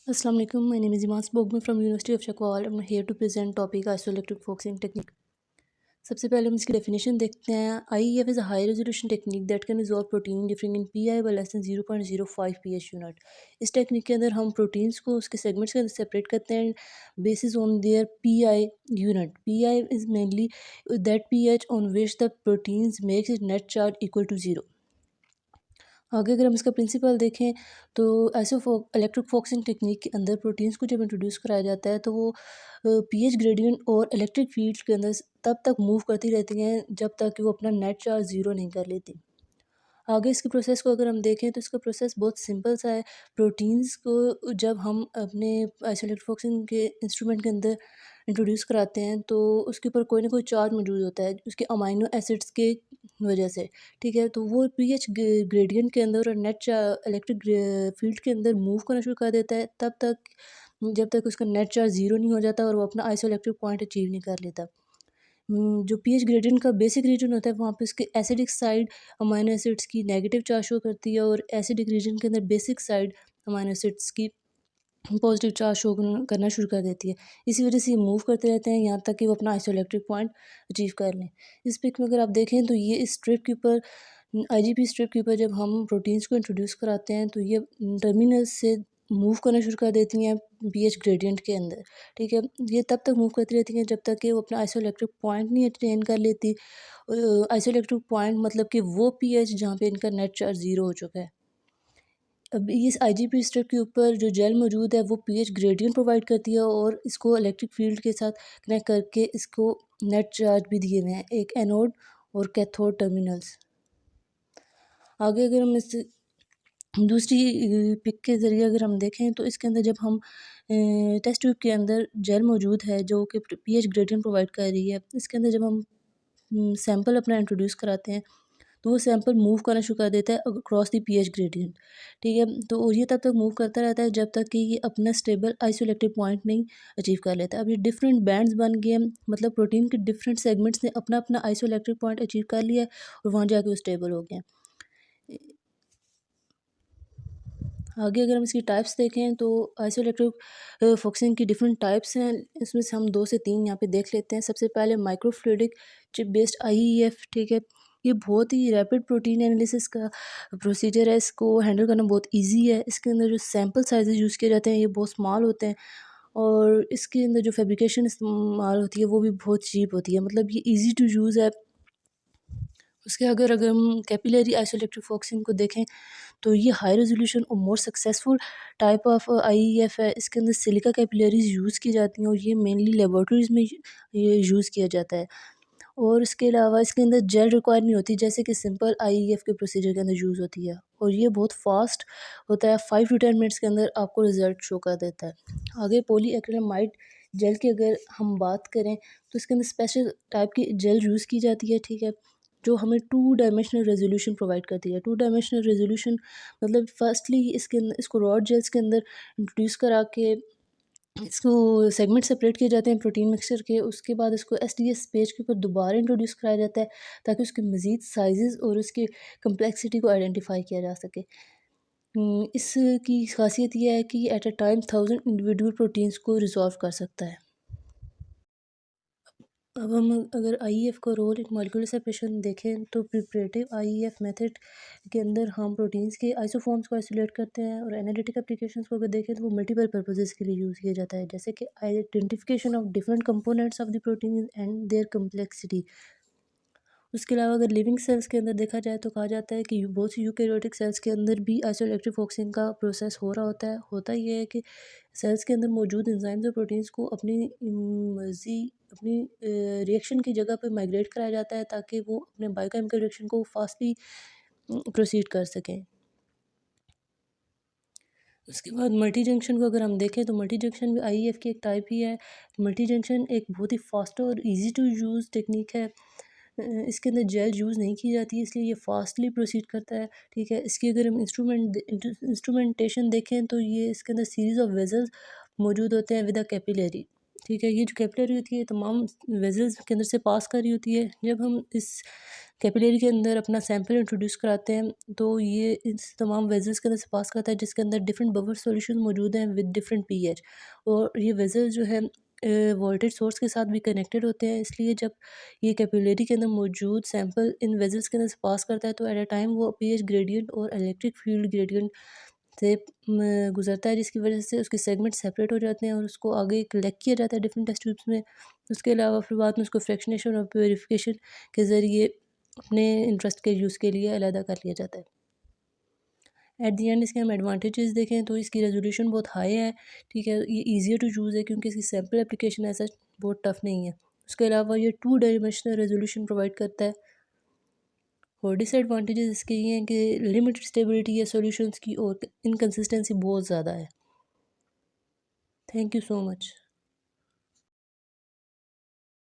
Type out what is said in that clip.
Assalamu alaikum. My name is Iman Bogman from University of Shakwal. I'm here to present topic isoelectric focusing technique. सबसे पहले हम इसकी definition देखते हैं। IEF is a high resolution technique that can resolve protein differing in PI by less than 0.05 pH unit. इस technique के अंदर हम प्रोटीन्स को उसके सेगमेंट्स के अंदर सेपरेट करते हैं basis on their PI unit. PI is mainly that pH on which the proteins makes its net charge equal to 0. आगे अगर हम इसका प्रिंसिपल देखें तो इलेक्ट्रिक फोकसिंग टेक्निक के अंदर प्रोटीन्स को जब इंट्रोड्यूस कराया जाता है तो वो पीएच ग्रेडियंट और इलेक्ट्रिक फील्ड के अंदर तब तक मूव करती रहती हैं जब तक कि वो अपना नेट चार्ज ज़ीरो नहीं कर लेती। आगे इसकी प्रोसेस को अगर हम देखें तो इसका प्रोसेस बहुत सिंपल सा है। प्रोटीन्स को जब हम अपने आइसोलेटेड फोकसिंग के इंस्ट्रूमेंट के अंदर इंट्रोड्यूस कराते हैं तो उसके ऊपर कोई ना कोई चार्ज मौजूद होता है उसके अमाइनो एसिड्स के वजह से, ठीक है। तो वो पीएच ग्रेडियंट के अंदर और नेट इलेक्ट्रिक फील्ड के अंदर मूव करना शुरू कर देता है तब तक जब तक उसका नेट चार्ज ज़ीरो नहीं हो जाता और वो अपना आइसोइलेक्ट्रिक पॉइंट अचीव नहीं कर लेता। जो पीएच ग्रेडियंट का बेसिक रीजन होता है वहाँ पे उसके एसिडिक साइड अमाइनो एसिड्स की नेगेटिव चार्ज शो करती है और एसिडिक रीजन के अंदर बेसिक साइड अमाइनो एसिड्स की पॉजिटिव चार्ज शो करना शुरू कर देती है। इसी वजह से ये मूव करते रहते हैं यहाँ तक कि वो अपना आइसोइलेक्ट्रिक पॉइंट अचीव कर लें। इस पिक में अगर आप देखें तो ये इस स्ट्रिप के ऊपर आईजीपी स्ट्रिप के ऊपर जब हम प्रोटीन्स को इंट्रोड्यूस कराते हैं तो ये टर्मिनल से मूव करना शुरू कर देती हैं पीएच ग्रेडियंट के अंदर, ठीक है। ये तब तक मूव करती रहती हैं जब तक कि वो अपना आइसोइलेक्ट्रिक पॉइंट नहीं अटेन कर लेती। आइसोइलेक्ट्रिक पॉइंट मतलब कि वो पीएच जहाँ पे इनका नेट चार्ज ज़ीरो हो चुका है। अब इस आईजीपी स्ट्रिप के ऊपर जो जेल मौजूद है वो पीएच ग्रेडियंट प्रोवाइड करती है और इसको इलेक्ट्रिक फील्ड के साथ कनेक्ट करके इसको नेट चार्ज भी दिए हुए हैं, एक एनोड और कैथोड टर्मिनल्स। आगे अगर हम इस दूसरी पिक के ज़रिए अगर हम देखें तो इसके अंदर जब हम टेस्ट ट्यूब के अंदर जेल मौजूद है जो कि पीएच ग्रेडियंट प्रोवाइड कर रही है, इसके अंदर जब हम सैंपल अपना इंट्रोड्यूस कराते हैं तो वो सैंपल मूव करना शुरू कर देता है अक्रॉस द पीएच ग्रेडियंट, ठीक है। तो और ये तब तक मूव करता रहता है जब तक कि ये अपना स्टेबल आइसोलेक्टिव पॉइंट नहीं अचीव कर लेता। अब ये डिफरेंट बैंड्स बन गए हैं, मतलब प्रोटीन के डिफरेंट सेगमेंट्स ने अपना अपना आइसोलेक्टिव पॉइंट अचीव कर लिया है और वहाँ जाके वो स्टेबल हो गए हैं। आगे अगर हम इसकी टाइप्स देखें तो आइसोइलेक्ट्रिक फोकसिंग की डिफरेंट टाइप्स हैं, इसमें से हम 2 से 3 यहाँ पे देख लेते हैं। सबसे पहले माइक्रोफ्लूइडिक चिप बेस्ड आईईएफ, ठीक है। ये बहुत ही रैपिड प्रोटीन एनालिसिस का प्रोसीजर है, इसको हैंडल करना बहुत ईजी है। इसके अंदर जो सैम्पल साइजेस यूज़ किए जाते हैं ये बहुत स्मॉल होते हैं और इसके अंदर जो फैब्रिकेशन इस्तेमाल होती है वो भी बहुत चीप होती है, मतलब ये ईजी टू यूज़ है। उसके अगर अगर हम कैपिलरी आइसोइलेक्ट्रिक फोकसिंग को देखें तो ये हाई रेजोल्यूशन और more successful type of IEF है। इसके अंदर सिलिका कैपिलरीज यूज़ की जाती हैं और ये मेनली लेबॉर्ट्रीज़ में ये यूज़ किया जाता है। और इसके अलावा इसके अंदर जेल रिक्वायर नहीं होती जैसे कि सिंपल आईईएफ के प्रोसीजर के अंदर यूज़ होती है और ये बहुत फास्ट होता है, 5 to 10 मिनट्स के अंदर आपको रिजल्ट शो कर देता है। आगे पॉलीएक्रिलामाइड जेल की अगर हम बात करें तो इसके अंदर स्पेशल टाइप की जेल यूज़ की जाती है, ठीक है, जो हमें 2 डायमेंशनल रेजोल्यूशन प्रोवाइड करती है। 2 डायमेंशनल रेजोल्यूशन मतलब फर्स्टली इसके अंदर इसको रॉड जेल्स के अंदर इंट्रोड्यूस करा के इसको सेगमेंट सेपरेट किए जाते हैं प्रोटीन मिक्सचर के। उसके बाद इसको एसडीएस पेज के ऊपर दोबारा इंट्रोड्यूस कराया जाता है ताकि उसके मज़ीद साइजेस और उसकी कम्प्लेक्सिटी को आइडेंटिफाई किया जा सके। इसकी खासियत ये है कि at a time 1000 individual proteins को रिजॉल्व कर सकता है। अब हम अगर आईईएफ का रोल एक मॉलिक्यूलर सेपरेशन देखें तो प्रिपरेटिव आईईएफ मेथड के अंदर हम प्रोटीन्स के आइसोफॉर्म्स को आइसोलेट करते हैं और एनालिटिक एप्लीकेशंस को अगर देखें तो वो मल्टीपल पर्पसेस के लिए यूज़ किया जाता है, जैसे कि identification of different components of the protein and their complexity. उसके अलावा अगर लिविंग सेल्स के अंदर देखा जाए तो कहा जाता है कि बहुत सी यूकेरियोटिक सेल्स के अंदर भी आइसोइलेक्ट्रिक फोकसिंग का प्रोसेस हो रहा होता है। होता ये है कि सेल्स के अंदर मौजूद एंजाइम्स और प्रोटीन्स को अपनी मर्जी अपनी रिएक्शन की जगह पर माइग्रेट कराया जाता है ताकि वो अपने बायोकेमिकल रिएक्शन को फास्टली प्रोसीड कर सकें। उसके बाद मल्टी जंक्शन को अगर हम देखें तो मल्टी जंक्शन भी आईईएफ की एक टाइप ही है। मल्टी जंक्शन एक बहुत ही फास्ट और इजी टू यूज़ टेक्निक है। इसके अंदर जेल यूज़ नहीं की जाती है इसलिए ये फास्टली प्रोसीड करता है, ठीक है। इसकी अगर हम इंस्ट्रूमेंटेशन देखें तो ये इसके अंदर सीरीज़ ऑफ वेजल्स मौजूद होते हैं विद अ कैपिलरी, ठीक है। ये जो कैपिलरी होती है तमाम वेजल्स के अंदर से पास कर रही होती है। जब हम इस कैपिलरी के अंदर अपना सैंपल इंट्रोड्यूस कराते हैं, तो ये इस तमाम वेजल्स के अंदर से पास करता है, जिसके अंदर डिफरेंट बफर सॉल्यूशन मौजूद हैं विद डिफरेंट पीएच। और ये वेजल जो है वोल्टेज सोर्स के साथ भी कनेक्टेड होते हैं, इसलिए जब ये कैपिलरी के अंदर मौजूद सैंपल इन वेजल्स के अंदर से पास करता है तो एट अ टाइम वो पीएच ग्रेडियंट और इलेक्ट्रिक फील्ड ग्रेडियंट से गुजरता है, जिसकी वजह से उसके सेगमेंट सेपरेट हो जाते हैं और उसको आगे कलेक्ट किया जाता है डिफरेंट टेस्ट ट्यूब्स में। उसके अलावा फिर बाद में उसको फ्रैक्शनेशन और प्योरीफिकेशन के ज़रिए अपने इंटरेस्ट के यूज़ के लिए अलहदा कर लिया जाता है। एट दी एंड इसके हम एडवांटेजेस देखें तो इसकी रेजोल्यूशन बहुत हाई है, ठीक है, ये ईजियर टू यूज़ है क्योंकि इसकी सैम्पल एप्लीकेशन ऐसा बहुत टफ नहीं है। उसके अलावा ये 2 डायमेंशनल रेजोल्यूशन प्रोवाइड करता है। और डिसएडवांटेजेस इसके ये हैं कि लिमिटेड स्टेबिलिटी है सॉल्यूशंस की और इनकंसिस्टेंसी बहुत ज़्यादा है। Thank you so much.